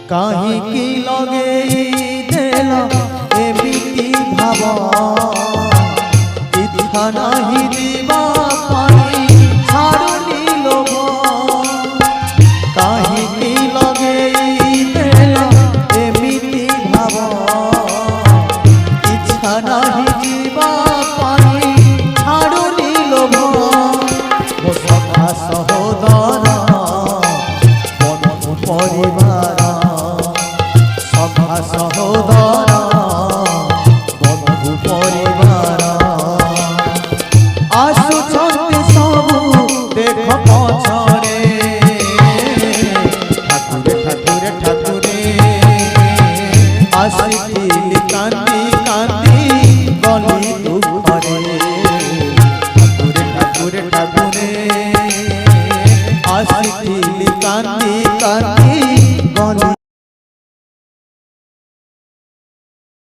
কাহিকি লগে দেল এমিতি ভাব ইচ্ছা নাহি দিবা পাই ছাড়ুনি লোভ কাহিকি লগে দেল এমিতি ভাব ইচ্ছা নাহি দিবা পাই ছাড়ুনি লোভ ମୋ ସଖା ସହୋଦର ପରିବାର ସଖା ସହୋଦର